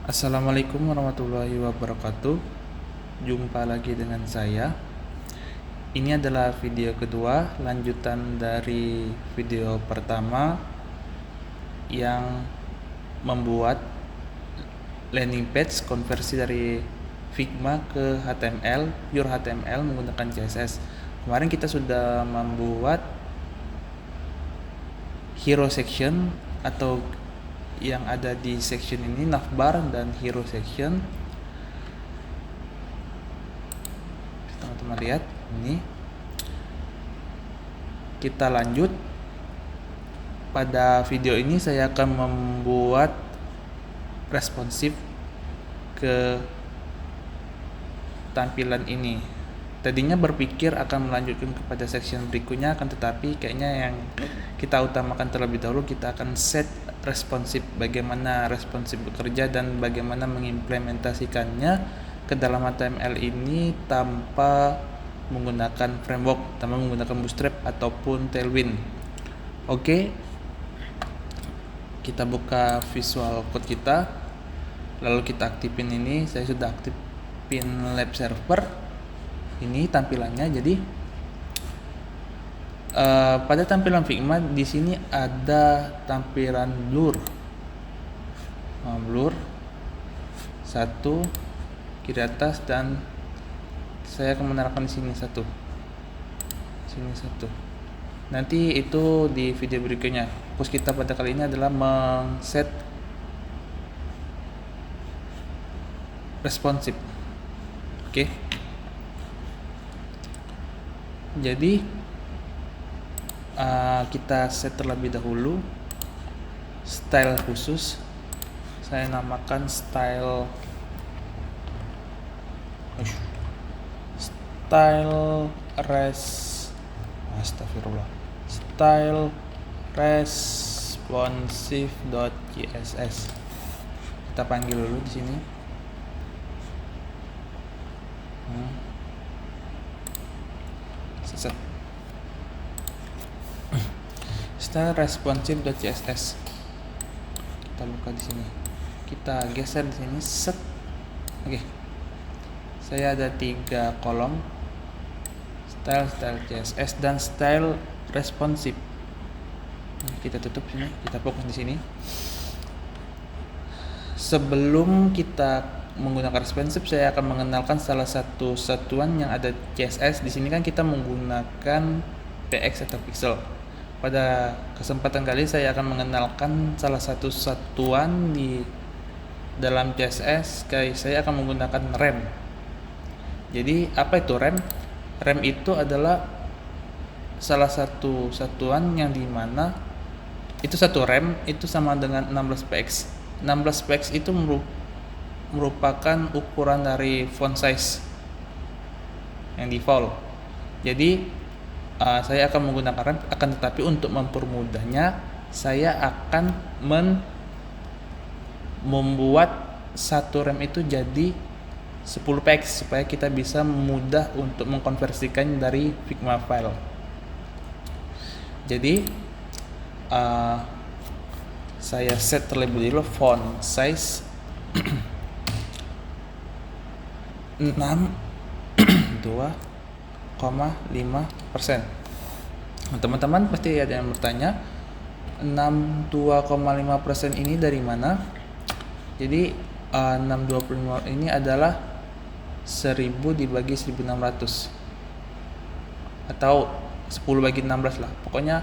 Assalamualaikum warahmatullahi wabarakatuh. Jumpa lagi dengan saya. Ini adalah video kedua, lanjutan dari video pertama yang membuat landing page konversi dari Figma ke HTML, pure HTML menggunakan CSS. Kemarin kita sudah membuat hero section atau yang ada di section ini, navbar dan hero section. Teman-teman lihat ini. Kita lanjut. Pada video ini saya akan membuat responsif ke tampilan ini. Tadinya berpikir akan melanjutkan kepada section berikutnya, akan tetapi kayaknya yang kita utamakan terlebih dahulu, kita akan set responsif, bagaimana responsif bekerja dan bagaimana mengimplementasikannya ke dalam HTML ini tanpa menggunakan framework, tanpa menggunakan Bootstrap ataupun Tailwind. Oke, kita buka Visual Code kita, lalu kita aktifin ini. Saya sudah aktifin Lab Server. Ini tampilannya. Jadi pada tampilan Figma di sini ada tampilan blur. Blur satu kiri atas, dan saya akan menerapkan di sini satu. Nanti itu di video berikutnya. Fokus kita pada kali ini adalah mengset responsif. Oke. Jadi kita set terlebih dahulu style khusus. Saya namakan style responsive.css. Kita panggil dulu di sini. Style responsive.css. Kita buka di sini. Kita geser di sini. Set. Oke. Saya ada 3 kolom. Style CSS dan style responsive. Kita tutup sini. Kita fokus di sini. Sebelum kita menggunakan responsive, saya akan mengenalkan salah satu satuan yang ada CSS. Di sini kan kita menggunakan px atau pixel. Pada kesempatan kali saya akan mengenalkan salah satu satuan di dalam CSS. Saya akan menggunakan rem. Jadi apa itu rem? Rem itu adalah salah satu satuan yang dimana itu satu rem itu sama dengan 16px. 16px itu merupakan ukuran dari font size yang default. Jadi saya akan menggunakan rem, akan tetapi untuk mempermudahnya saya akan membuat satu rem itu jadi 10px supaya kita bisa mudah untuk mengkonversikan dari Figma file. Jadi saya set terlebih dahulu font size 62,5%. Teman-teman pasti ada yang bertanya, 62,5% ini dari mana? Jadi 625 ini adalah 1000 dibagi 1600 atau 10 bagi 16 lah. Pokoknya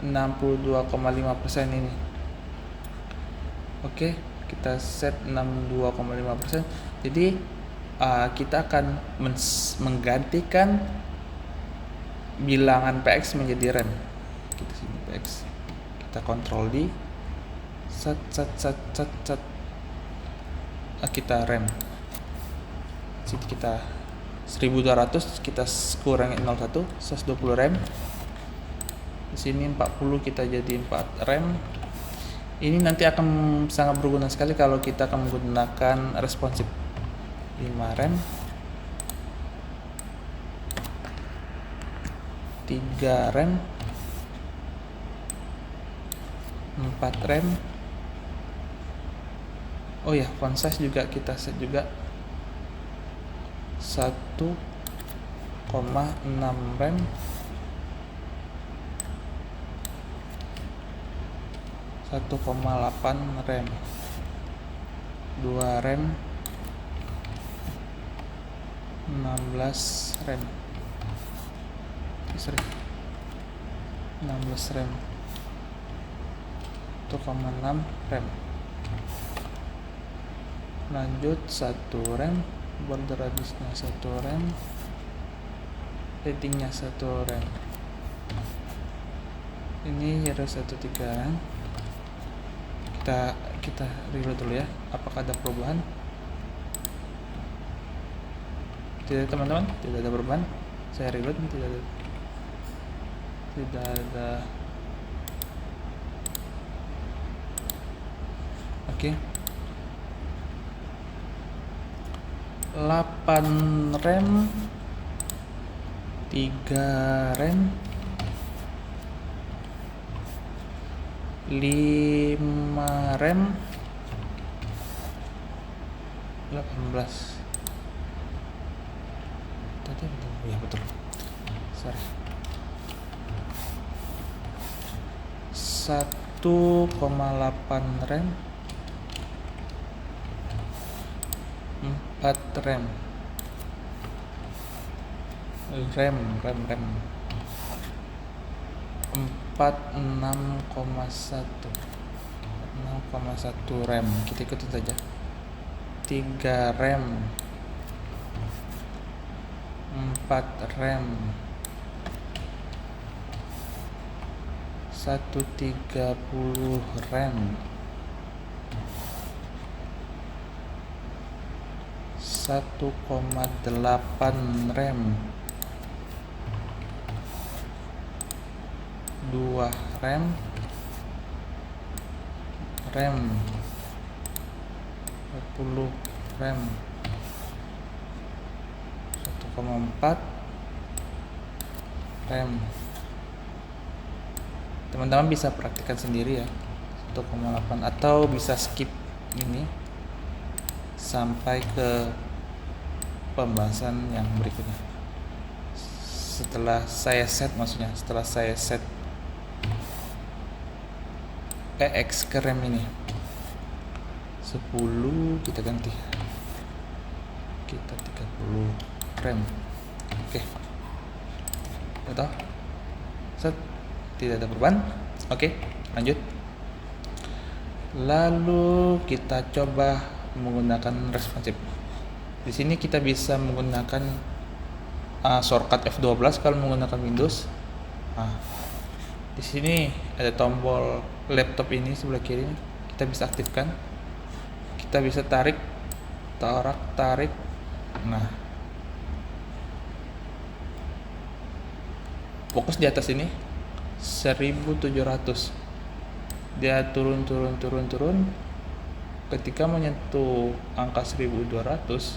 62,5% ini. Oke, kita set 62,5%. Jadi kita akan menggantikan bilangan px menjadi rem. Kita sini px. Kita kontrol D. Set. Kita rem. Jadi kita 1200 kita kurangi 01, 120 rem. Di sini 40 kita jadi 4 rem. Ini nanti akan sangat berguna sekali kalau kita akan menggunakan responsif. 5 rem, 3 rem, 4 rem, Oh ya, font size juga kita set juga 1,6 rem, 1,8 rem, 2 rem, 16 rem, sorry, 16 rem, 1,6 rem. Lanjut 1 rem, border radiusnya 1 rem, ratingnya 1 rem. Ini hero 13 rem. Kita reload dulu ya, apakah ada perubahan? Tidak teman-teman, tidak ada perubahan. Saya reload, tidak ada. Oke. 8 rem, 3 rem, 5 rem, 18. Tadi ya betul. Sorry. 1,8 rem, 4 rem, 6,1 rem, kita ikutin saja. 3 rem, 4 rem, 130 rem, 1,8 rem, 2 rem, 20 rem, 1,4 rem. Teman-teman bisa praktikkan sendiri ya, 1,8, atau bisa skip ini sampai ke pembahasan yang berikutnya. Setelah saya set PX ke rem ini 10, kita ganti, kita 30 rem. Oke, betul, set, tidak ada perubahan. Oke, lanjut. Lalu kita coba menggunakan responsive. Di sini kita bisa menggunakan shortcut F12 kalau menggunakan Windows. Di sini ada tombol laptop ini sebelah kiri, kita bisa aktifkan. Kita bisa tarik. Nah, fokus di atas ini 1700. Dia turun. Ketika menyentuh angka 1200,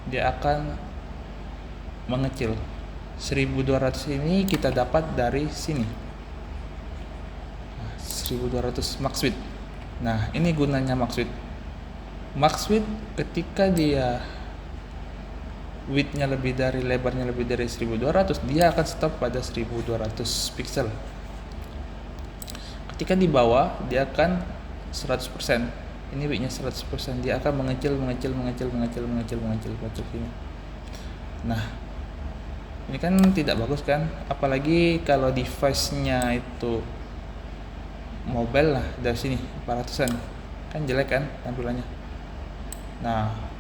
dia akan mengecil. 1200 ini kita dapat dari sini. 1200 max width. Nah, ini gunanya max width. Max width ketika dia width-nya lebih dari, lebarnya lebih dari 1200, dia akan stop pada 1200 pixel. Ketika di bawah, dia akan 100%. Ini width-nya 100%, dia akan mengecil sini. Nah, ini kan tidak bagus kan, apalagi kalau device-nya itu mobile lah, dari sini 400-an, kan jelek kan tampilannya. Nah,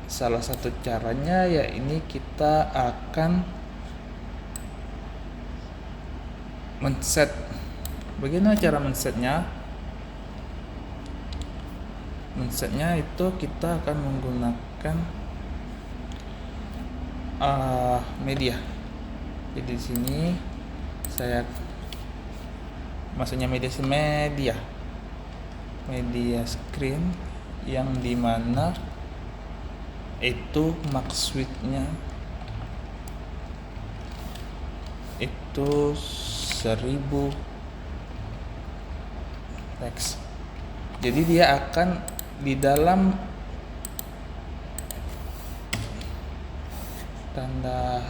salah satu caranya ya ini, kita akan men-set. Bagaimana cara men-setnya? Men-setnya itu kita akan menggunakan media. Jadi di sini saya maksudnya media screen, yang dimana itu max width-nya itu 1000 px. Jadi dia akan di dalam tanda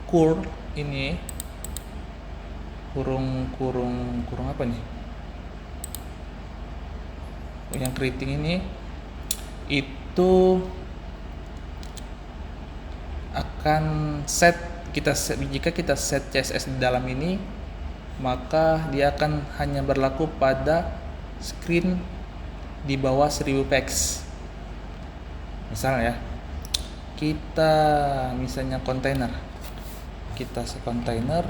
kur ini, kurung apa nih, yang keriting ini, itu akan jika kita set CSS di dalam ini, maka dia akan hanya berlaku pada screen di bawah 1000 px. Misalnya ya, kita misalnya kontainer, kita kontainer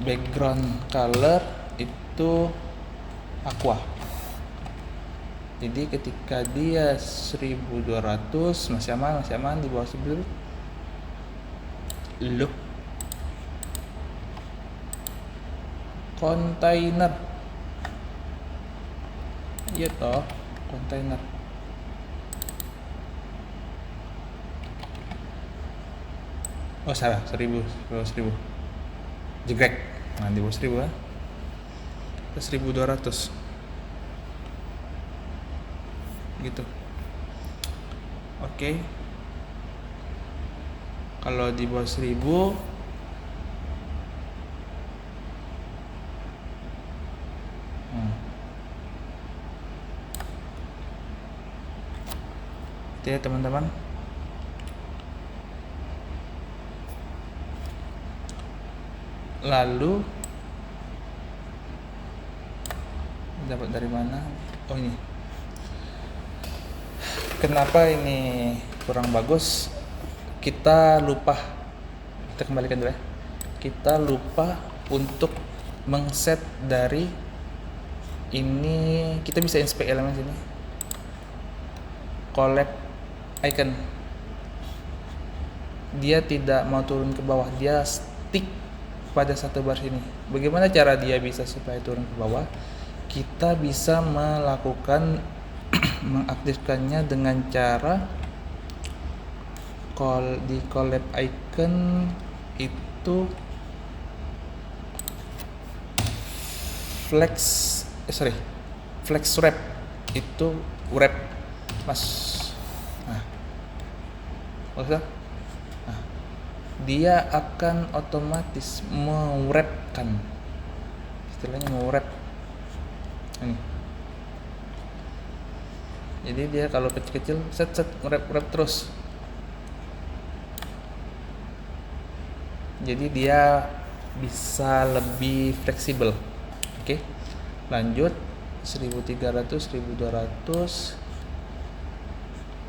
background color itu aqua. Jadi ketika dia 1200 masih aman di bawah 1000. Loh, kontainer, iya toh, kontainer. Oh salah, 1000 jegrek. Nah di bawah 1000 ya, 1200 gitu. Oke. Kalau di bawah 1000 itu ya teman-teman. Lalu dapat dari mana? Oh ini. Kenapa ini kurang bagus? Kita kembalikan dulu ya. Kita lupa untuk mengset dari ini. Kita bisa inspect elemen sini, collab icon. Dia tidak mau turun ke bawah, dia stick pada satu bar sini. Bagaimana cara dia bisa supaya turun ke bawah? Kita bisa melakukan mengaktifkannya dengan cara di collab icon itu flex wrap, itu wrap mas. Nah, maksudnya dia akan otomatis mewrapkan, istilahnya mewrap ini. Jadi dia kalau kecil-kecil set wrap terus. Jadi dia bisa lebih fleksibel. Oke. Lanjut 1300, 1200.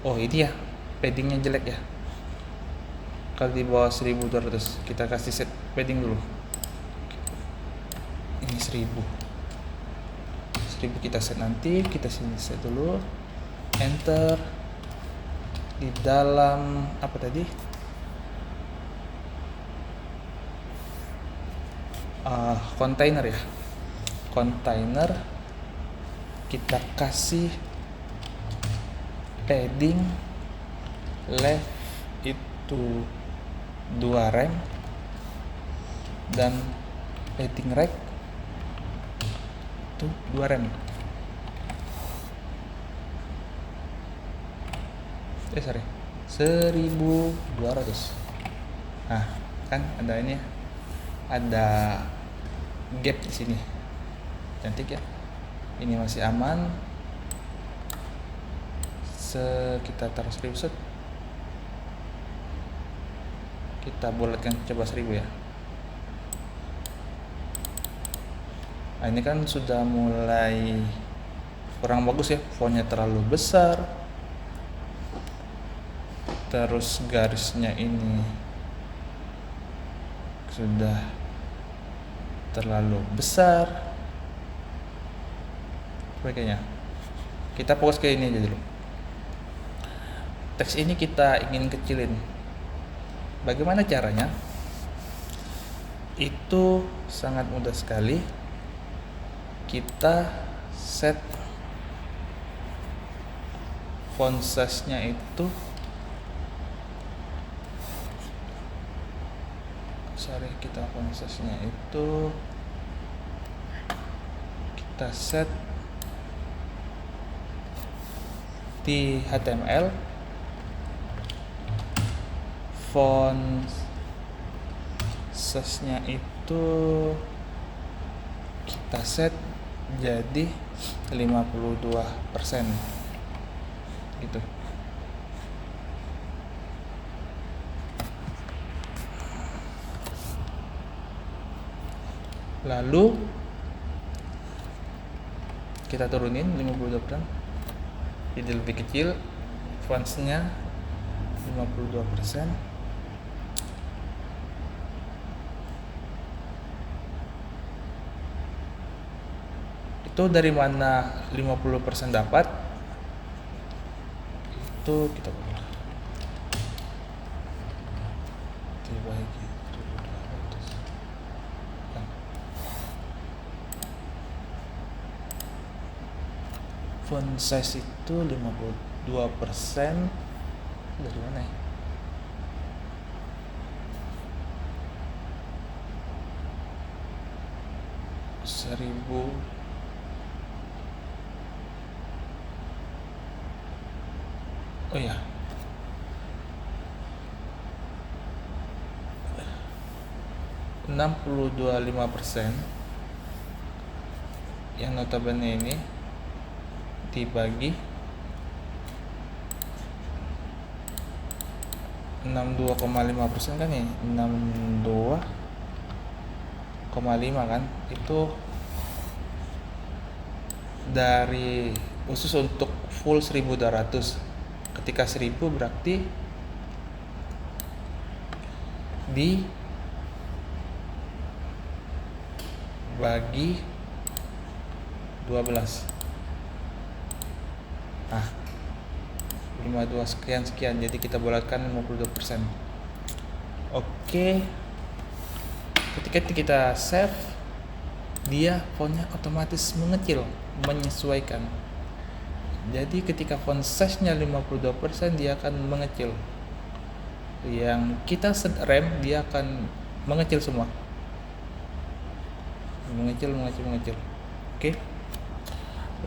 Oh, ini ya paddingnya jelek ya. Kalau di bawah 1200 kita kasih set padding dulu. Ini 1000 kita set, nanti kita sini set dulu, enter. Di dalam apa tadi, kontainer ya, kontainer kita kasih padding left itu 2 rem dan padding right itu 2 rem. 1200. Nah, kan ada ini, ada gap di sini. Cantik ya. Ini masih aman. Kita taruh 1000 set. Kita bulatkan coba 1000 ya. Nah, ini kan sudah mulai kurang bagus ya, fontnya terlalu besar, terus garisnya ini sudah terlalu besar. Sebagainya. Kita fokus ke ini aja dulu. Teks ini kita ingin kecilin. Bagaimana caranya? Itu sangat mudah sekali. Kita set font size-nya itu kita font size-nya itu kita set di HTML, font size-nya itu kita set jadi 52% gitu. Lalu kita turunin 52%, jadi lebih kecil, fontsnya 52%. Itu dari mana 50% dapat? Itu kita buat dibagi 1.200. Font size itu 52% dari mana ya? Seribu. Oh ya, 62,5% yang notabene ini dibagi 62,5% kan ya, 62,5 kan, itu dari khusus untuk full 1.200. Ketika 1.000 berarti dibagi 12. Nah, 52 sekian, jadi kita bulatkan 52%. Oke. Ketika kita save, dia fontnya otomatis mengecil, menyesuaikan. Jadi ketika font size-nya 52%, dia akan mengecil. Yang kita set rem, dia akan mengecil semua. Mengecil. Oke.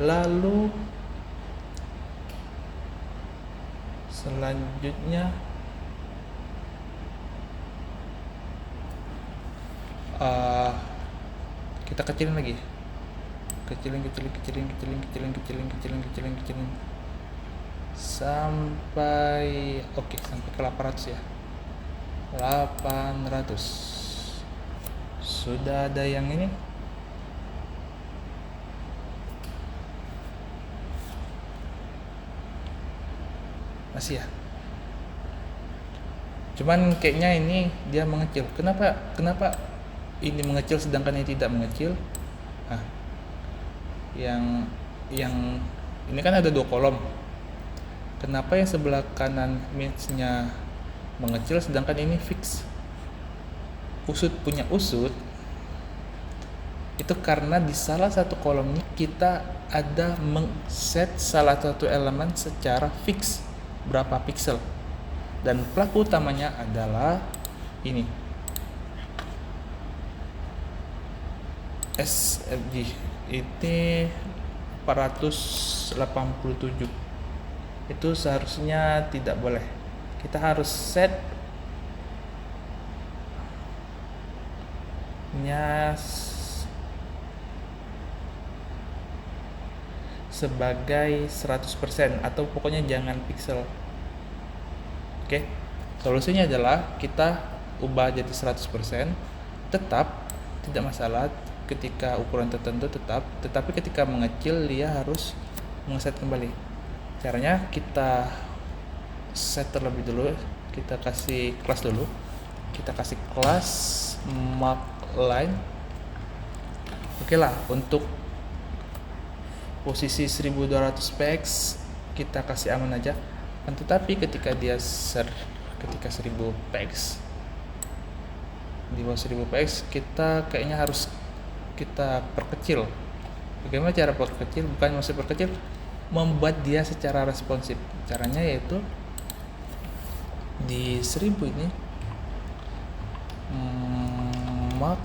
Lalu selanjutnya kita kecilin lagi. Kecilin sampai sampai ke 800 ya. 800. Sudah ada yang ini. Masih ya. Cuman kayaknya ini dia mengecil. Kenapa ini mengecil sedangkan ini tidak mengecil? Nah, yang ini kan ada 2 kolom. Kenapa yang sebelah kanan match-nya mengecil sedangkan ini fix? Punya usut itu karena di salah satu kolom ini kita ada set salah satu elemen secara fix berapa pixel, dan pelaku utamanya adalah ini SFG. Ini 487. Itu seharusnya tidak boleh. Kita harus set nya sebagai 100% atau pokoknya jangan pixel. Oke. Solusinya adalah kita ubah jadi 100%, tetap tidak masalah ketika ukuran tertentu tetapi ketika mengecil dia harus mengeset kembali. Caranya kita set terlebih dulu, kita kasih kelas dulu. Kita kasih kelas mark line. Oke lah, untuk posisi 1200 px kita kasih aman aja. Tetapi ketika dia ketika 1000 px, di bawah 1000 px kita kayaknya harus kita perkecil. Bagaimana cara perkecil? Bukan maksud perkecil, membuat dia secara responsif. Caranya yaitu di 1000 ini mark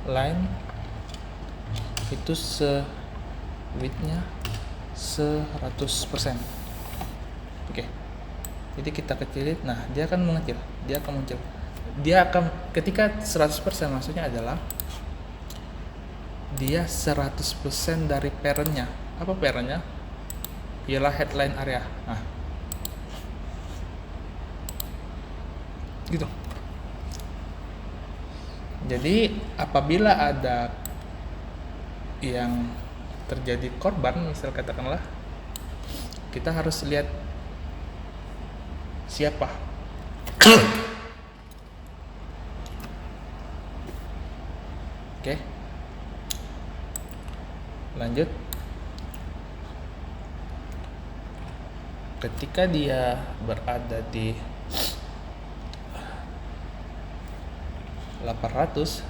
line itu widthnya 100%. Oke. Jadi kita kecilin, nah dia akan mengecil, dia akan ketika 100% maksudnya adalah dia 100% dari parentnya. Apa parentnya? Ialah headline area. Nah, gitu. Jadi apabila ada yang terjadi korban, misal katakanlah, kita harus lihat siapa. Oke. Lanjut. Ketika dia berada di 800,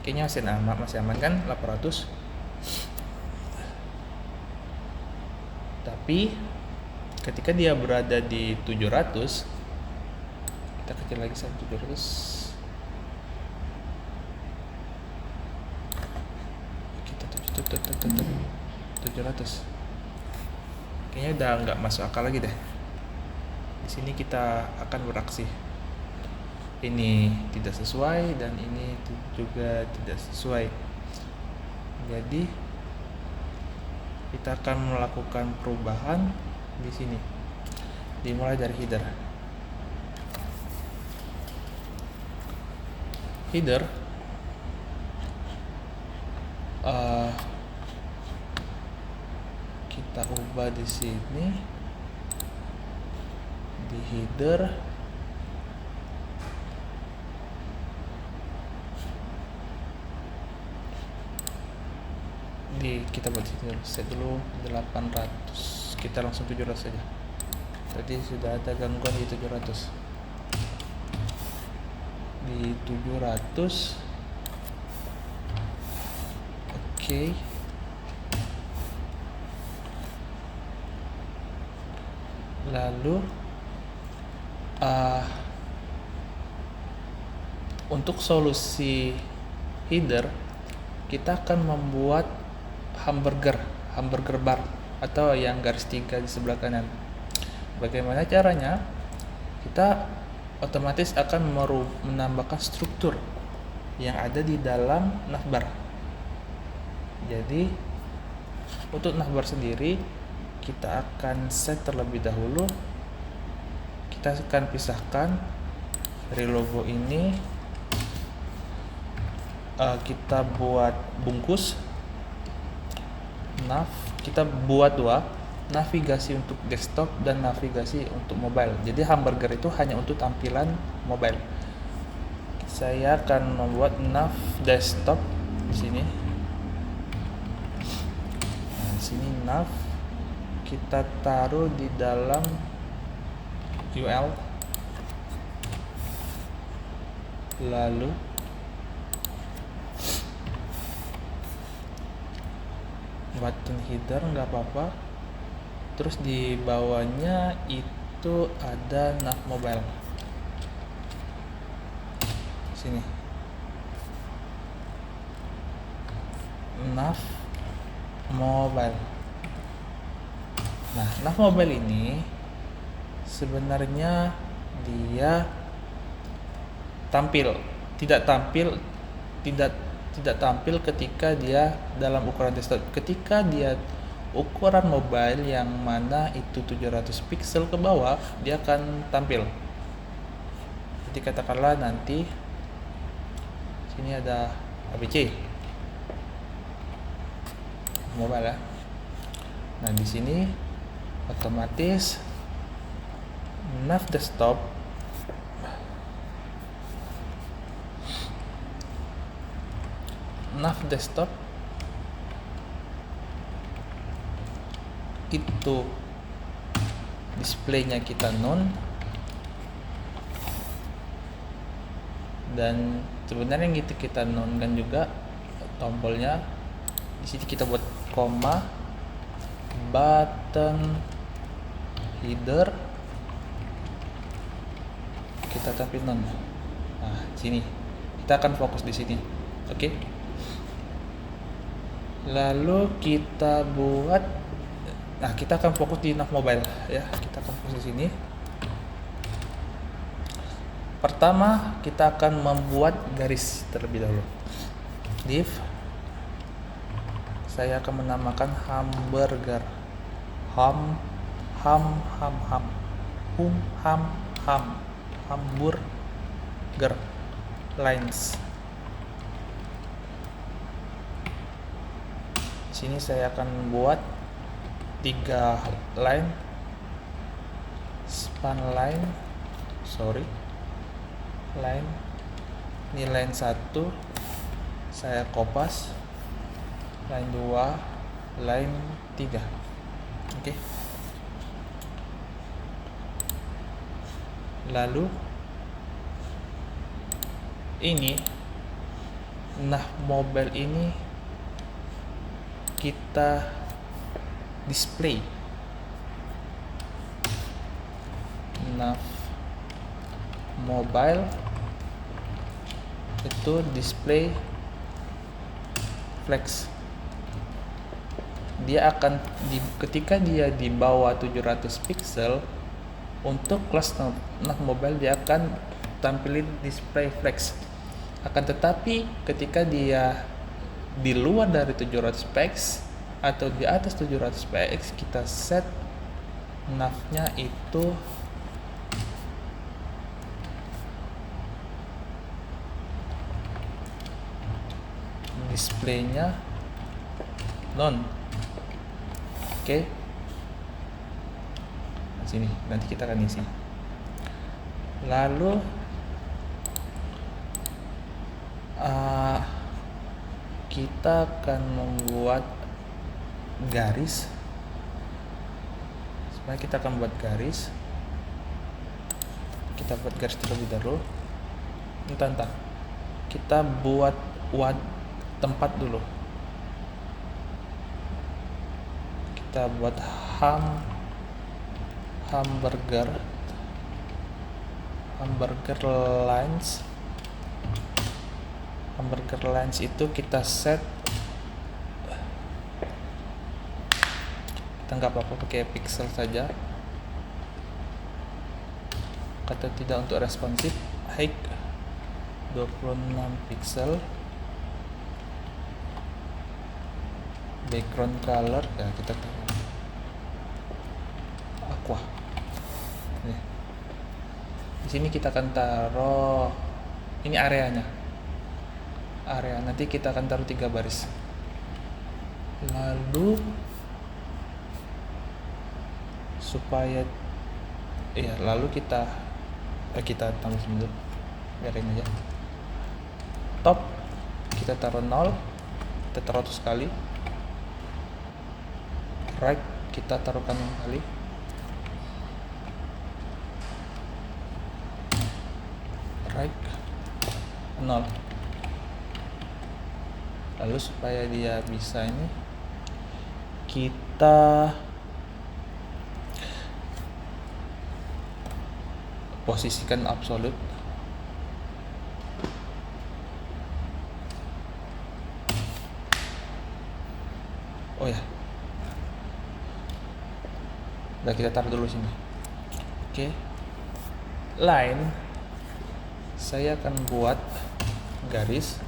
kayaknya masih aman kan 800. Tapi ketika dia berada di 700, kita kecil lagi sampai 700. Kita 700. Kayaknya udah nggak masuk akal lagi deh. Di sini kita akan beraksi. Ini tidak sesuai dan ini juga tidak sesuai. Jadi kita akan melakukan perubahan di sini. Dimulai dari header. Kita ubah di sini di header. Kita buat header, set dulu 800, kita langsung 700 saja. Tadi sudah ada gangguan di 700. Di 700, oke. Lalu untuk solusi header, kita akan membuat hamburger bar atau yang garis 3 di sebelah kanan. Bagaimana caranya? Kita otomatis akan menambahkan struktur yang ada di dalam navbar. Jadi untuk navbar sendiri kita akan set terlebih dahulu. Kita akan pisahkan dari logo ini. Kita buat bungkus kita buat dua, navigasi untuk desktop dan navigasi untuk mobile. Jadi hamburger itu hanya untuk tampilan mobile. Saya akan membuat nav desktop di sini. Nah, di sini nav kita taruh di dalam UL. Lalu button header nggak apa-apa. Terus di bawahnya itu ada nav mobile. Sini. Nav mobile. Nah, nav mobile ini sebenarnya dia tidak tampil ketika dia dalam ukuran desktop. Ketika dia ukuran mobile yang mana itu 700 pixel ke bawah, dia akan tampil. Jadi katakanlah nanti sini ada ABC mobile ya. Nah, di sini otomatis nav desktop itu displaynya kita none, dan sebenarnya gitu kita none kan juga tombolnya. Di sini kita buat koma, button header kita tampil non. Nah, sini kita akan fokus di sini. Oke. Lalu kita buat, nah kita akan fokus di nav mobile ya. Kita akan fokus di sini. Pertama kita akan membuat garis terlebih dahulu. Div, saya akan menamakan hamburger. Hamburger lines. Sini saya akan buat 3 line, span line, line, ini line 1 saya kopas, line 2, line 3. Oke. Lalu ini nah mobile ini kita display nav mobile itu display flex. Dia akan ketika dia di bawah 700 pixel untuk kelas nav mobile dia akan tampilin display flex. Akan tetapi ketika dia di luar dari 700 px atau di atas 700 px, kita set nav-nya itu displaynya non. Oke. Sini nanti kita akan isi. Lalu kita akan membuat garis. Sebenarnya kita akan buat garis. Kita buat garis terlebih dahulu. Entah. Kita buat tempat dulu. Kita buat hamburger lines. Hamburger lines itu kita set, kita nggak apa-apa pakai pixel saja, kata tidak untuk responsif. Height 26 pixel, background color ya kita aqua. Di sini kita akan taruh ini area, nanti kita akan taruh 3 baris. Lalu lalu kita tambah dulu, biarin aja. Top kita taruh 0, kita taruh 100 kali. Right kita taruhkan 6 kali. Right 0. Lalu supaya dia bisa ini, kita posisikan absolute. Oh ya, udah kita taruh dulu sini. Oke. Line saya akan buat garis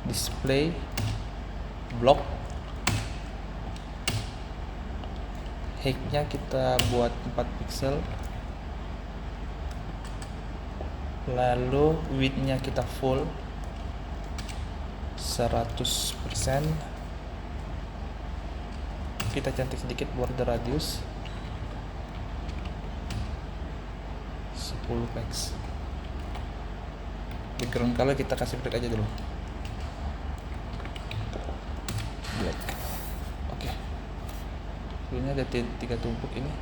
display block. Height-nya kita buat 4 pixel. Lalu width-nya kita full 100%. Kita cantik sedikit border radius 10 px. Background color kita kasih black aja dulu. Black. Oke. Ini ada 3 tumpuk ini.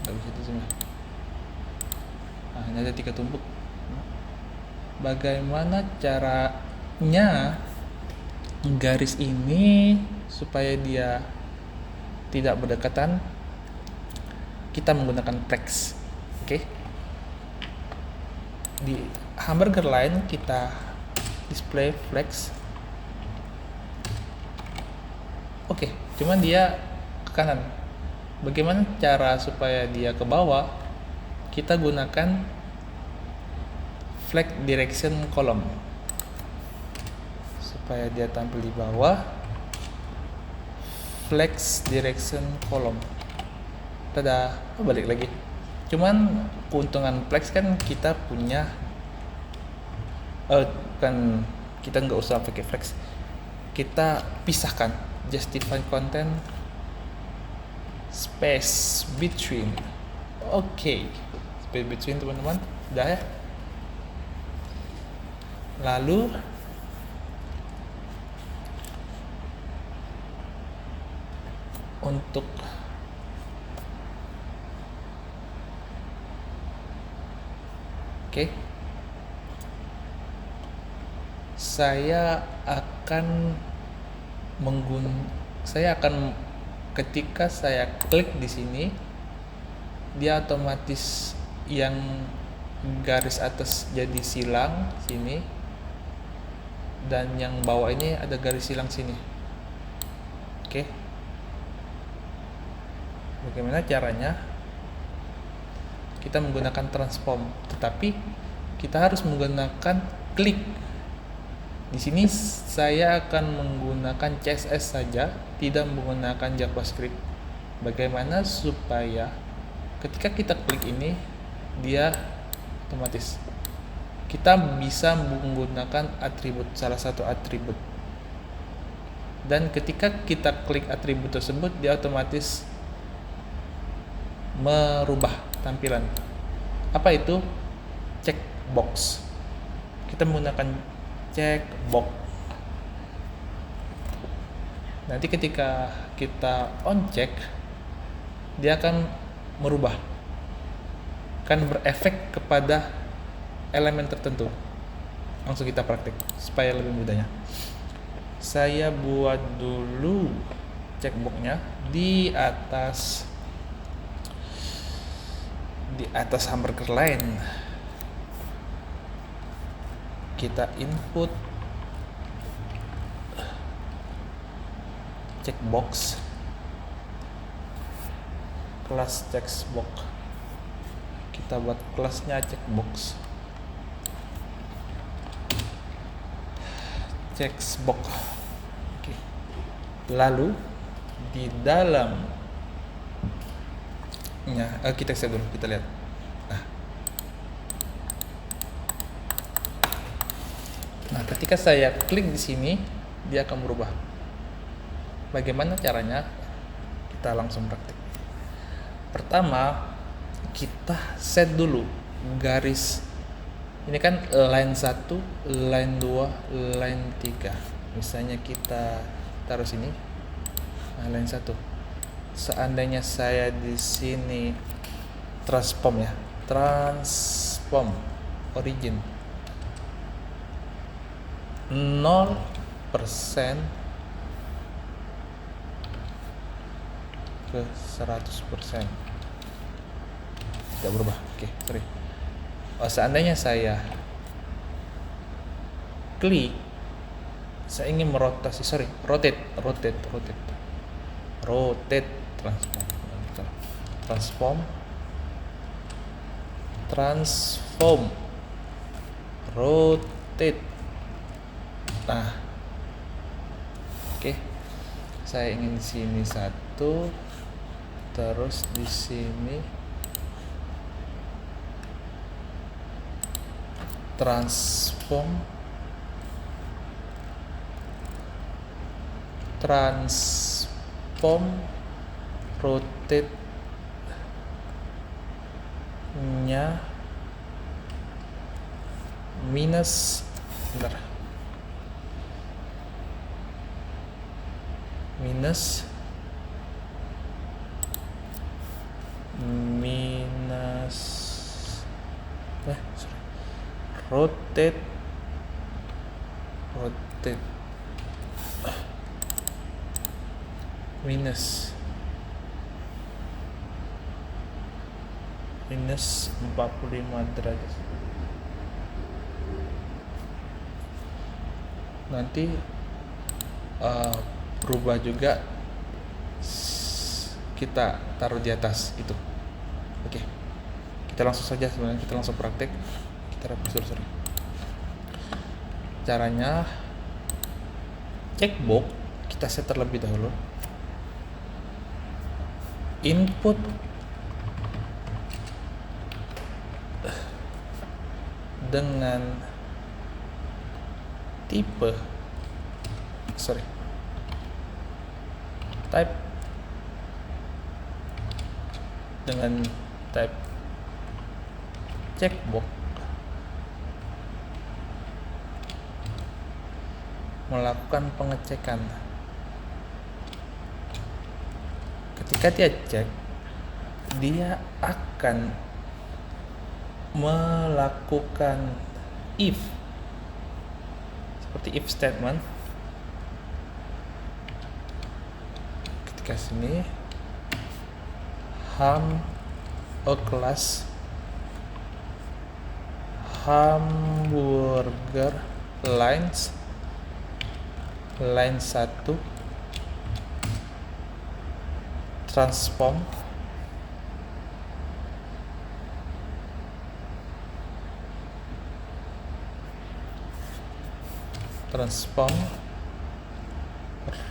Enggak bisa di sini. Nah, ini ada 3 tumpuk. Bagaimana caranya garis ini supaya dia tidak berdekatan? kita menggunakan flex. Oke. Di hamburger line kita display flex. Oke, cuman dia ke kanan. Bagaimana cara supaya dia ke bawah? Kita gunakan flex direction column supaya dia tampil di bawah. Flex direction column. Tada, balik lagi. Cuman keuntungan flex kan kita punya kan kita nggak usah pakai flex. Kita pisahkan justify content space between. Oke. Space between teman-teman. Udah ya. Lalu untuk saya akan ketika saya klik di sini, dia otomatis yang garis atas jadi silang sini, dan yang bawah ini ada garis silang sini. Oke. Bagaimana caranya? Kita menggunakan transform, tetapi kita harus menggunakan klik. Di sini saya akan menggunakan CSS saja, tidak menggunakan JavaScript. Bagaimana supaya ketika kita klik ini, dia otomatis. Kita bisa menggunakan atribut, salah satu atribut. Dan ketika kita klik atribut tersebut, dia otomatis merubah tampilan. Apa itu? Checkbox. Kita menggunakan checkbox. Nanti ketika kita on check, dia akan merubah, akan berefek kepada elemen tertentu. Langsung kita praktik supaya lebih mudahnya. Saya buat dulu checkboxnya di atas hamburger line. Kita input checkbox, kelas checkbox. Kita buat kelasnya checkbox. Oke. Lalu di dalamnya kita save dulu, kita lihat. Nah, ketika saya klik di sini, dia akan berubah. Bagaimana caranya? Kita langsung praktik. Pertama, kita set dulu garis. Ini kan line 1, line 2, line 3. Misalnya kita taruh sini. Nah, line 1. Seandainya saya di sini transform ya. Transform origin 0% ke 100%. Tidak berubah. Oke, sorry. Seandainya saya klik, saya ingin rotate, transform, rotate. Nah, oke. Saya ingin di sini 1, terus di sini transform, rotate nya minus rotate minus minus 45 derajat. Nanti berubah juga, kita taruh di atas itu. Oke, kita langsung saja, sebenarnya kita langsung praktek. Sorry. Caranya, checkbox kita set terlebih dahulu. Input dengan type dengan type checkbox melakukan pengecekan. Ketika dia cek, dia akan melakukan if, seperti if statement. Ketika sini a class hamburger line 1 transform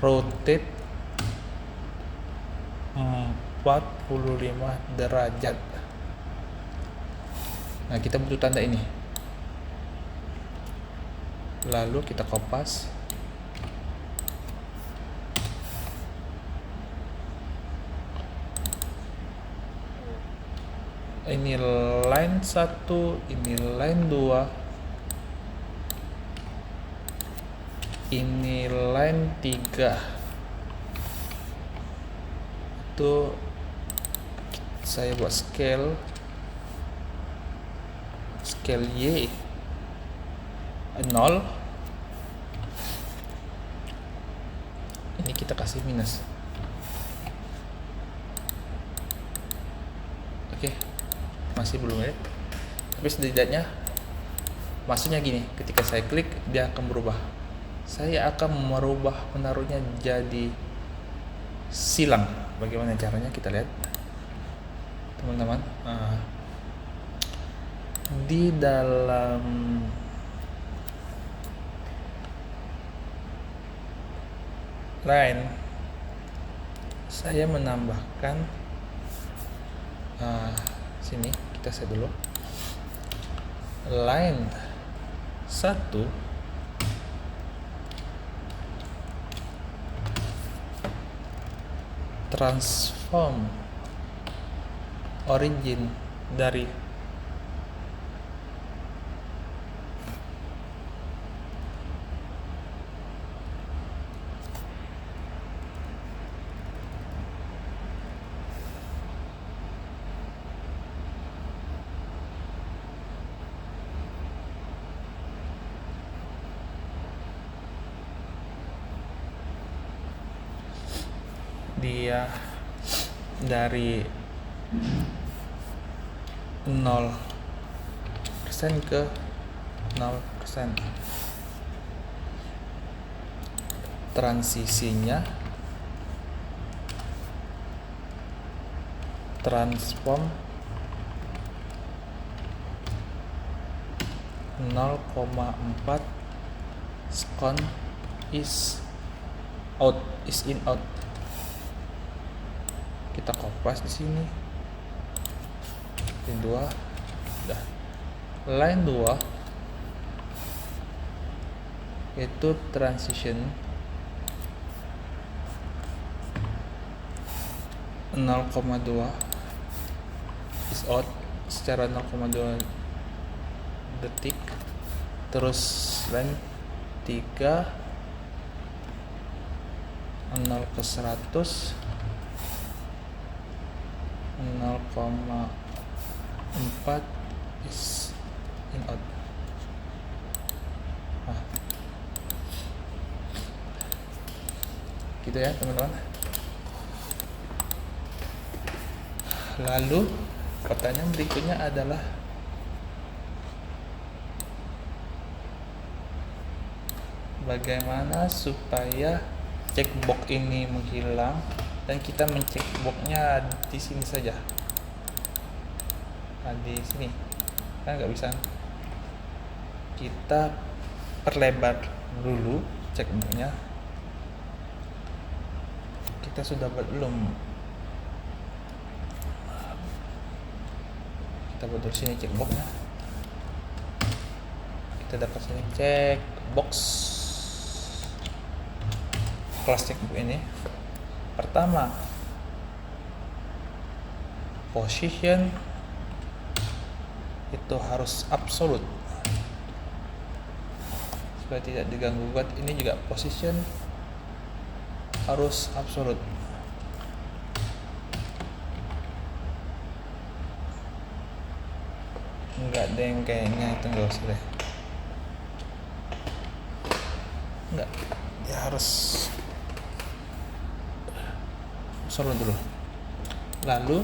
rotate 45 derajat. Nah, kita butuh tanda ini. Lalu kita kopas. Ini line 1, ini line 2, ini line 3. Itu saya buat scale Y 0. Ini kita kasih minus. Oke, masih belum ya, tapi setidaknya maksudnya gini, ketika saya klik dia akan berubah. Saya akan menaruhnya jadi silang. Bagaimana caranya, kita lihat teman-teman. Di dalam line saya menambahkan sini, kita set dulu line 1 transform origin dari dia dari 0% ke 0%. Transisinya transform 0,4 second is in out. Kita kopas di sini. Line 2 udah. Line 2 itu transition 0,2 is out secara 0,2 detik. Terus line 3 0 ke 100 0,4 is in out. Gitu ya teman-teman. Lalu Pertanyaan berikutnya adalah bagaimana supaya checkbox ini menghilang dan kita mencekboxnya di sini saja. Nah, di sini kan nggak bisa. Kita perlebar dulu checkboxnya. Kita sudah buat belum? Kita buat dari sini checkboxnya. Kita dapat sini checkbox. Kelas checkbox ini pertama, position itu harus absolute supaya tidak diganggu gugat. Ini juga position harus absolute. Enggak ada yang kayaknya itu, enggak usah deh. Enggak, dia harus absolute dulu. Lalu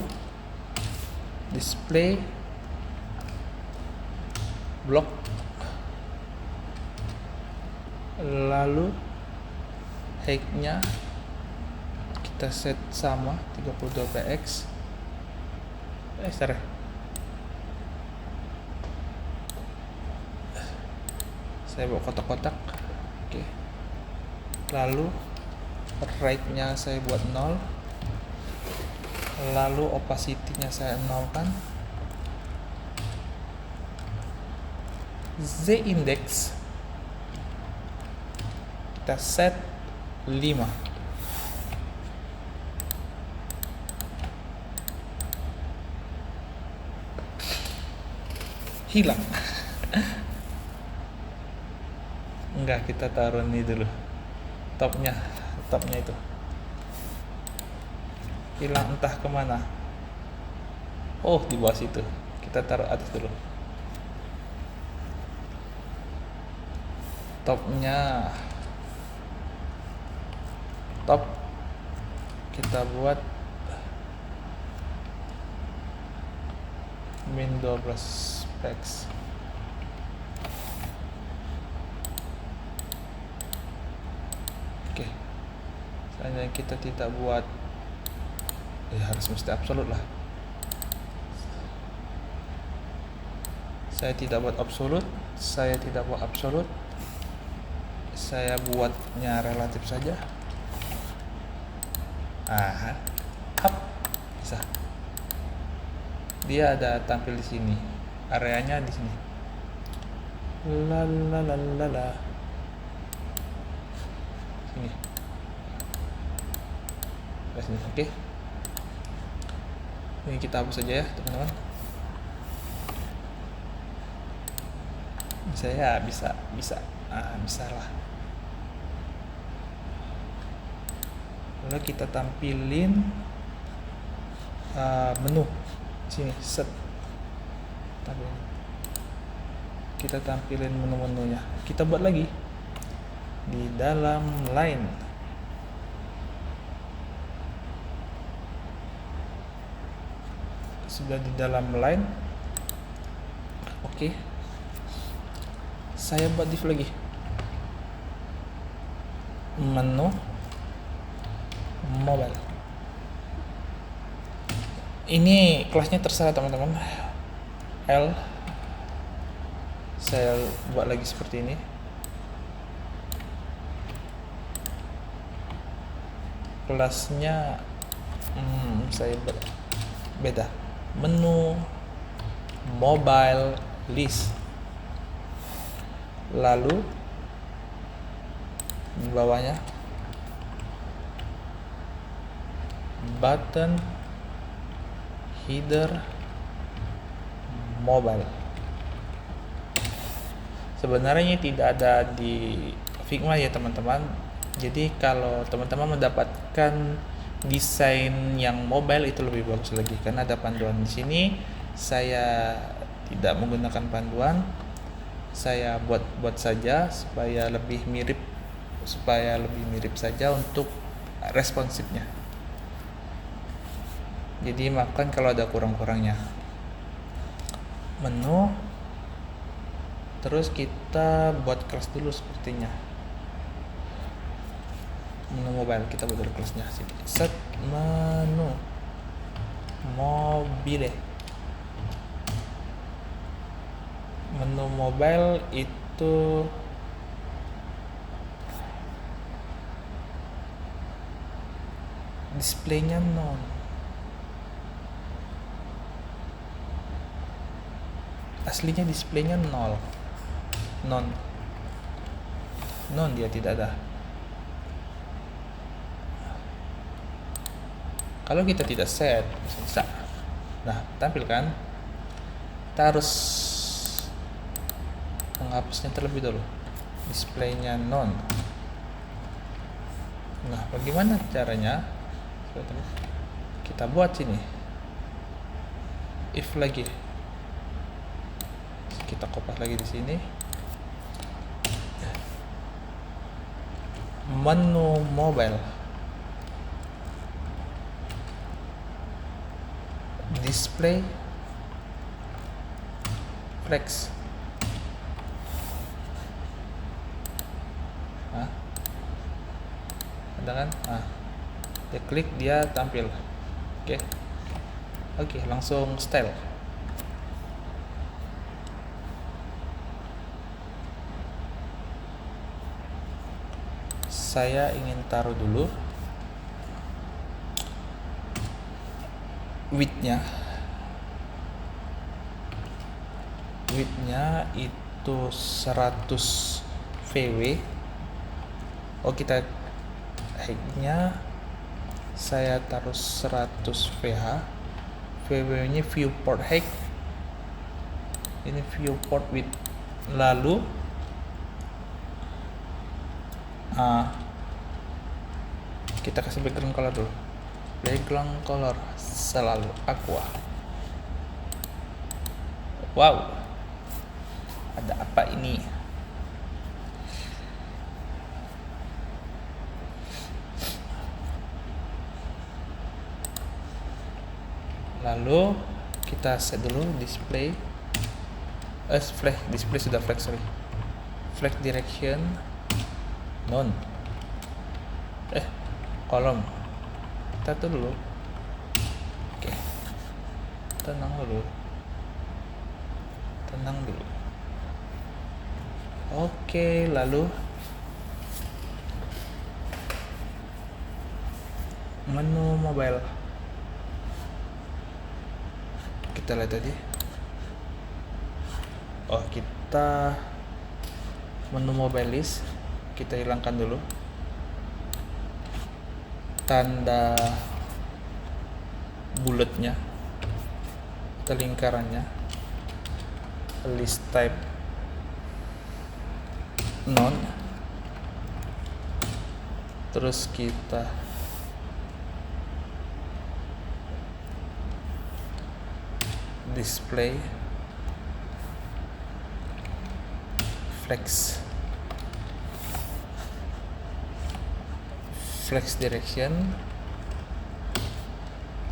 display block, lalu height-nya kita set sama 32 px. Sorry, saya bawa kotak-kotak. Oke. Lalu right-nya saya buat 0, lalu opacity-nya saya nolkan. Z index kita set 5. Hilang. Enggak, kita taruh ini dulu. Topnya itu hilang entah kemana. Oh, di bawah situ. Kita taruh atas dulu. Topnya, top kita buat min 12 px. Oke. Selanjutnya kita tidak buat, harus mesti absolut lah. Saya tidak buat absolut, saya buatnya relatif saja. Hap, bisa. Dia ada tampil di sini, areanya di sini. Lalalala. Sini. Sini, oke. Ini kita hapus saja ya, teman-teman. Bisa lah. Lalu kita tampilin menu sini, set. Kita tampilin menu-menunya. Kita buat lagi di dalam line. Sudah di dalam line. Oke. Saya buat div lagi. Menu mobile. Ini kelasnya terserah teman-teman. L. Saya buat lagi seperti ini. Kelasnya saya beda. Menu mobile list. Lalu di bawahnya button header mobile. Sebenarnya tidak ada di Figma ya teman-teman. Jadi kalau teman-teman mendapatkan desain yang mobile itu lebih bagus lagi karena ada panduan di sini. Saya tidak menggunakan panduan. Saya buat saja supaya lebih mirip saja untuk responsifnya. Jadi maafkan kalau ada kurang-kurangnya. menu, terus kita buat kelas dulu sepertinya. Menu mobile kita buat dulu kelasnya. Set menu mobile. Menu mobile itu displaynya non. Aslinya displaynya non, dia tidak ada. Kalau kita tidak set, bisa. Nah, tampilkan. Kita harus menghapusnya terlebih dulu. Displaynya non. Nah, bagaimana caranya? Kita buat sini. If lagi. Kita kopas lagi di sini. Menu mobile. Display flex. Ada kan? Dia klik, dia tampil. Oke, langsung style. Saya ingin taruh dulu width-nya itu 100 VW. Kita height-nya saya taruh 100 VH. VW-nya viewport height, ini viewport width. Lalu kita kasih background color dulu. Background color selalu aqua. Wow, ada apa ini? Lalu kita set dulu display. Display sudah flex, flex direction non. Kolom kita tuh dulu. Tenang dulu. Lalu menu mobile kita lihat tadi. Kita menu mobile list kita hilangkan dulu tanda bulatnya atau lingkarannya. List type non. Terus kita display flex direction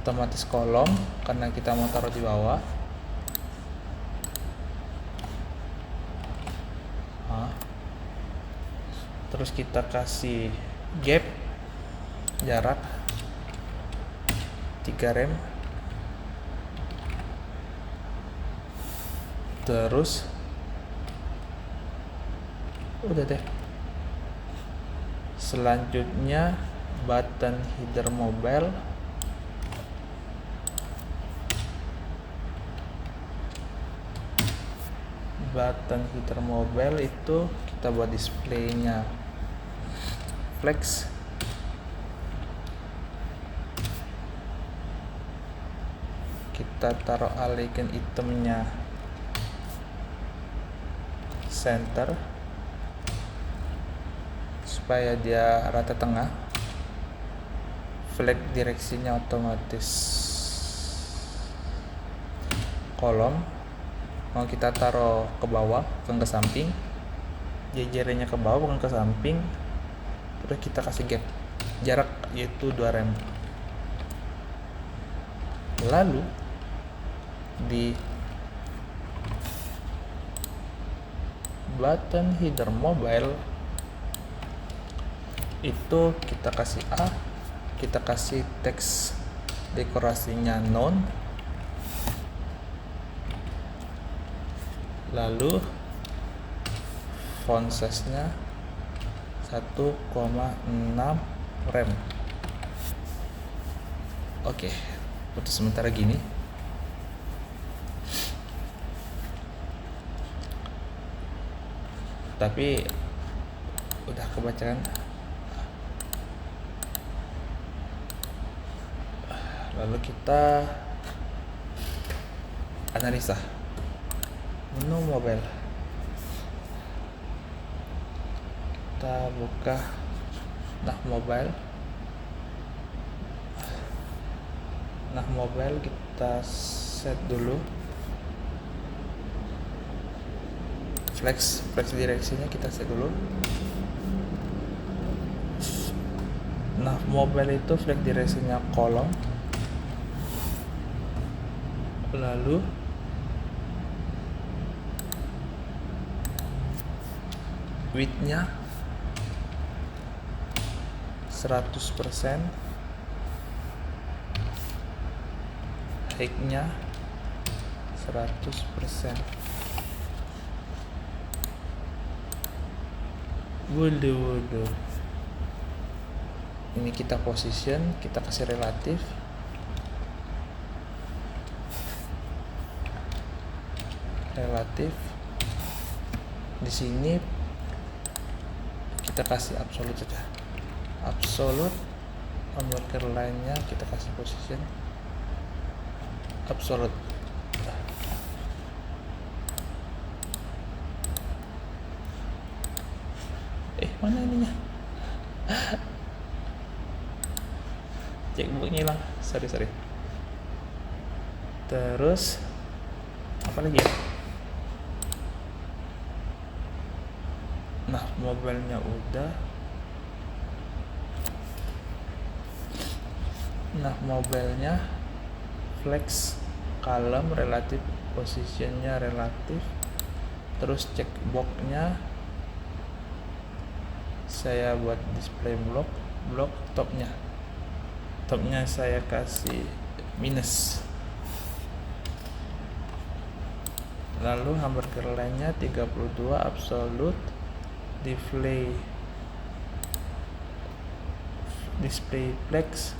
otomatis kolom karena kita mau taruh di bawah. Terus kita kasih gap jarak 3 rem. Terus udah deh. Selanjutnya button header mobile. Button header mobile itu kita buat displaynya flex. Kita taruh icon itemnya center supaya dia rata tengah. Flag direksinya otomatis kolom. Mau kita taruh ke bawah bukan ke samping, jajarannya ke bawah bukan ke samping. Terus kita kasih gap jarak yaitu 2 rem. Lalu di button header mobile itu kita kasih A, kita kasih teks dekorasinya none, lalu font size nya 1,6 rem. Oke, untuk sementara gini. Tapi udah kebaca kan. Lalu kita analisa menu mobile. Kita buka mobile. Mobile kita set dulu. Flex direksinya kita set dulu. Mobile itu flex direksinya kolom. Lalu width-nya 100%, height-nya 100%. Waduh. Ini kita position, kita kasih relatif. Di sini kita kasih absolute saja. Absolute marker line-nya kita kasih position absolute. Mana ininya? Checkbooknya hilang. Sorry. Terus apa lagi ya? Mobile-nya udah. Mobile-nya flex column relatif, positionnya relatif. Terus checkbox-nya saya buat display block topnya saya kasih minus. Lalu hamburger line-nya 32 absolute, display flex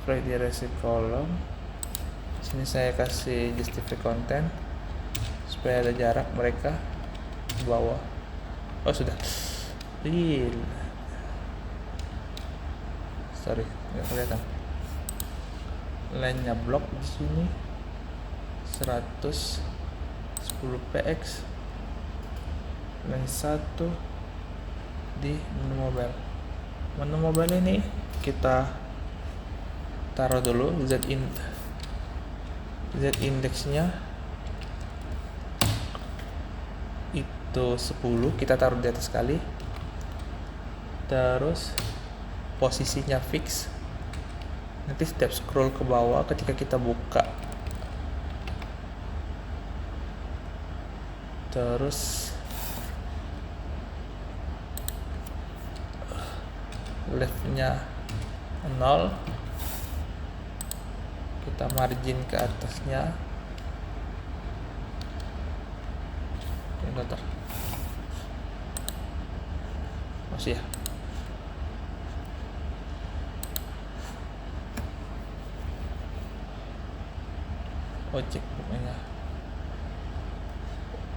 direksi kolom. Sini saya kasih justify content supaya ada jarak mereka ke bawah. Oh sudah. Sorry, nggak kelihatan. Line-nya blok di sini 110 px. Line 1 di menu mobile. Menu mobile ini kita taruh dulu z index-nya itu 10, kita taruh di atas sekali. Terus posisinya fix. Nanti setiap scroll ke bawah ketika kita buka. Terus left-nya 0. Kita margin ke atasnya. Bentar. Masih ya.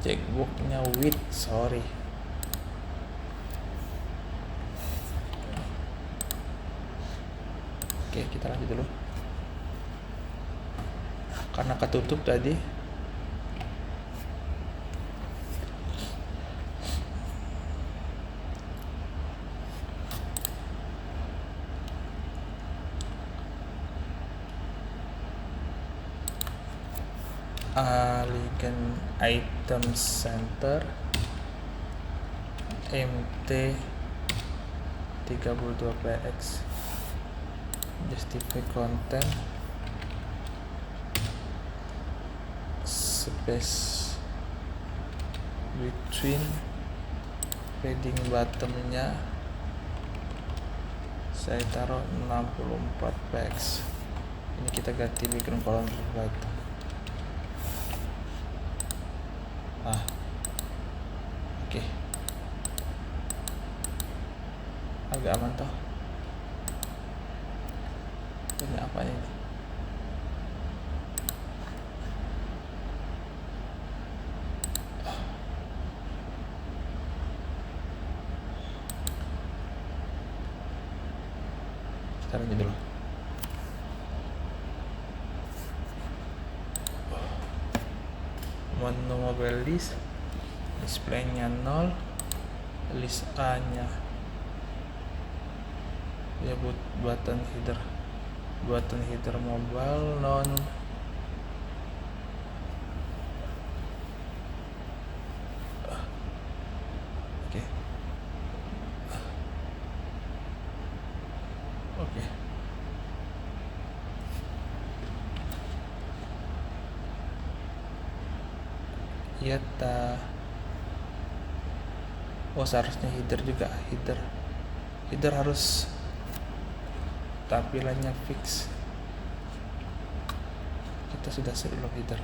Checkbooknya width, sorry. Oke, kita lanjut dulu karena ketutup tadi. Alihkan item center mt 32 px, justify content space between padding bottomnya saya taruh 64 px. Ini kita ganti background color white. Oke. Agak aman toh. Ini apa ini? Kita lanjut dulu. Menu mobile list, displaynya 0, list A nya ya, button header mobile non. Oke. Ya seharusnya header juga, header harus tampilannya fix. Kita sudah set belum header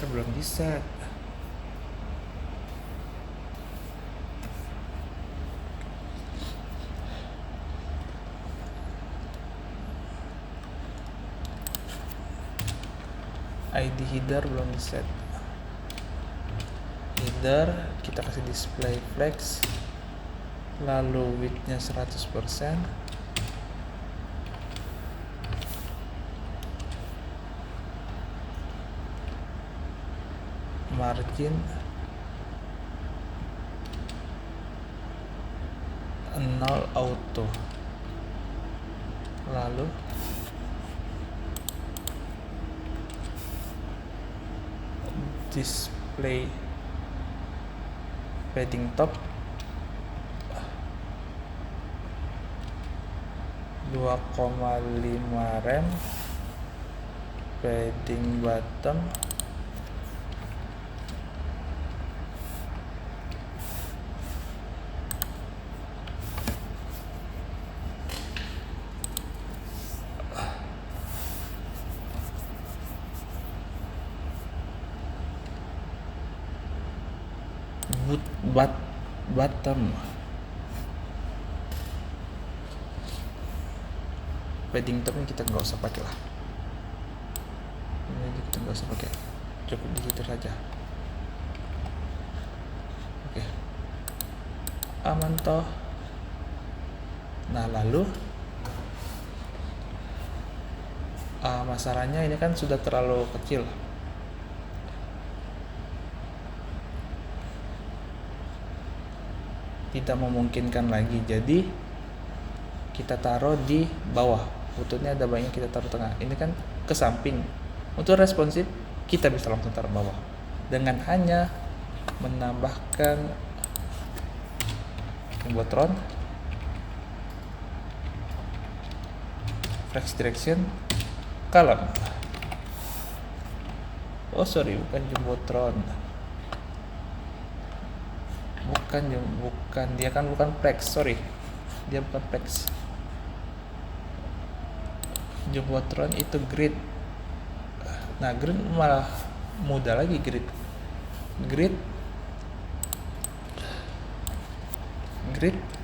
belum bisa. ID header belum di set. Header kita kasih display flex, lalu widthnya 100%, margin 0 auto, lalu display padding top 2,5 rem, padding bottom 4 bottom, padding topnya kita nggak usah pakai lah, ini kita nggak usah pakai, cukup di situ saja. Oke, aman toh. Nah lalu masalahnya ini kan sudah terlalu kecil, tidak memungkinkan lagi, jadi kita taruh di bawah. Butuhnya ada banyak, kita taruh tengah. Ini kan ke samping. Untuk responsif kita bisa langsung taruh bawah dengan hanya menambahkan jumbotron, flex direction, column. Oh sorry, bukan jumbotron, bukan dia kan bukan flex, sorry, dia bukan flex. Jumbotron itu grid. Nah grid malah mudah lagi, grid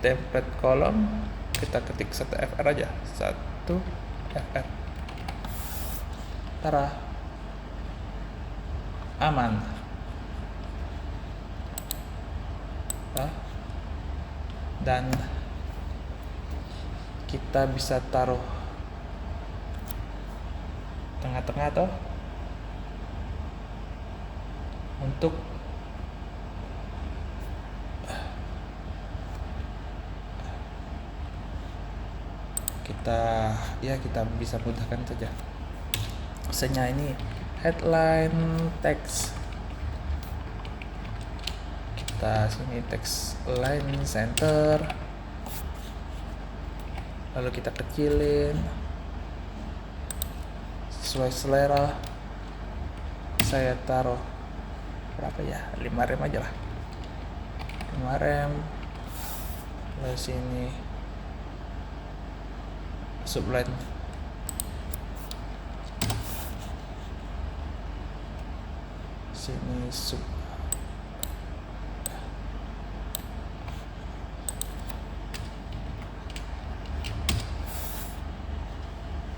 template kolom, kita ketik 1 fr aja, 1 fr, tara, aman. Dan kita bisa taruh tengah-tengah toh, untuk kita bisa mudahkan saja. Misalnya ini headline text, kita sini text line center, lalu kita kecilin sesuai selera. Saya taruh berapa ya, 5 rem aja lah, 5 rem. Lalu sini subline, sini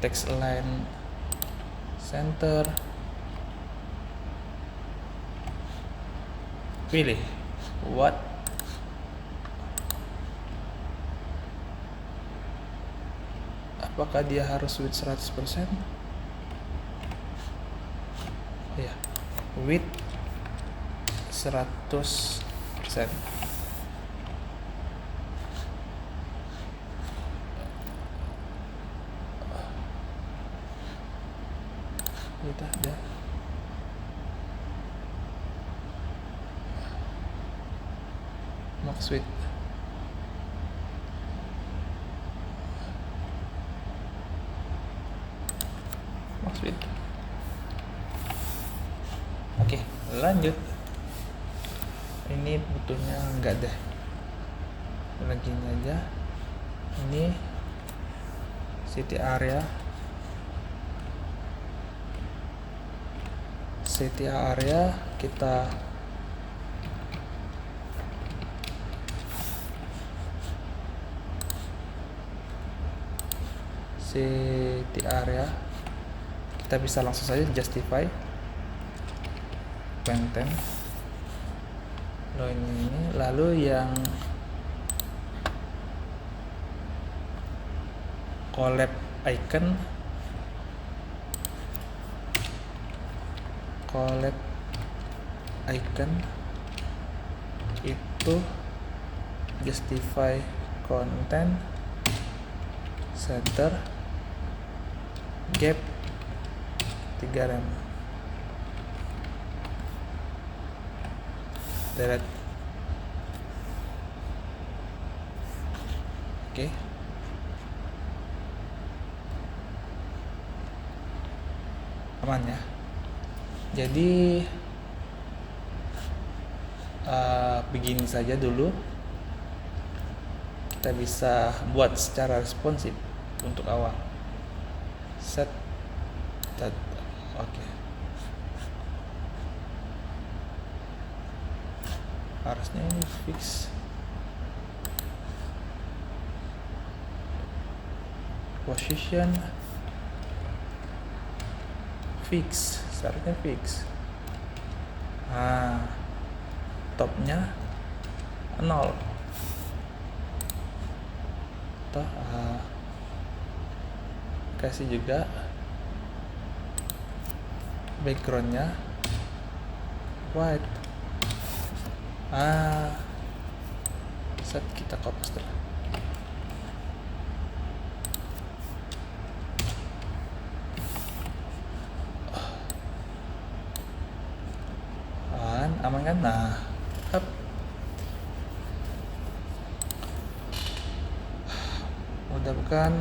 text align center, pilih what, apakah dia harus width 100%? Ya, width 100%. Kita ada max width, Oke, lanjut. Ini butuhnya enggak deh, lagi aja. Ini city area, kita kita bisa langsung saja justify content. Lalu yang collab icon, itu justify content, center, gap 3 rem, deret. Oke. Aman ya. Jadi begini saja dulu kita bisa buat secara responsif untuk awal. Set that. Oke. Harusnya ini fix. Position fix, seharusnya fix. Topnya 0. Kasih juga backgroundnya white. Set kita copy dulu. Aman kan? Up. Udah bukan?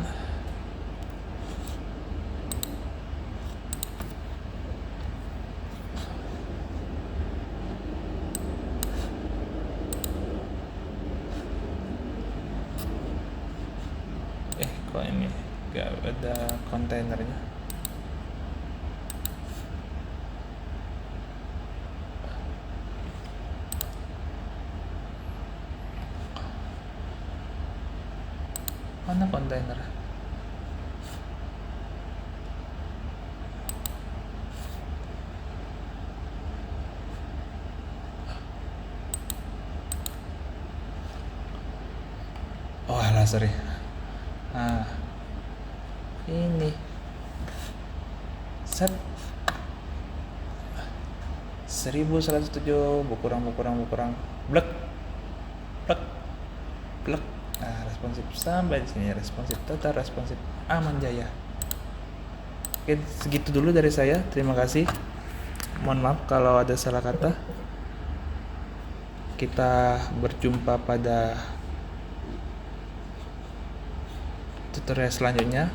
Kok ini gak ada kontainernya? Mana kontainer? Oh alah, sorry. Ini set 1107 berkurang blek. Responsif sampai di sini, responsif total, responsif aman jaya. Oke, segitu dulu dari saya. Terima kasih. Mohon maaf kalau ada salah kata. Kita berjumpa pada tutorial selanjutnya,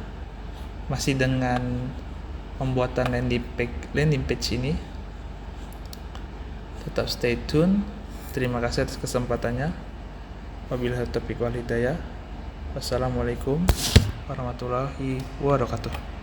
masih dengan pembuatan landing page ini. Tetap stay tune. Terima kasih atas kesempatannya. Wabillahi taufiq wal hidayah. Wassalamualaikum warahmatullahi wabarakatuh.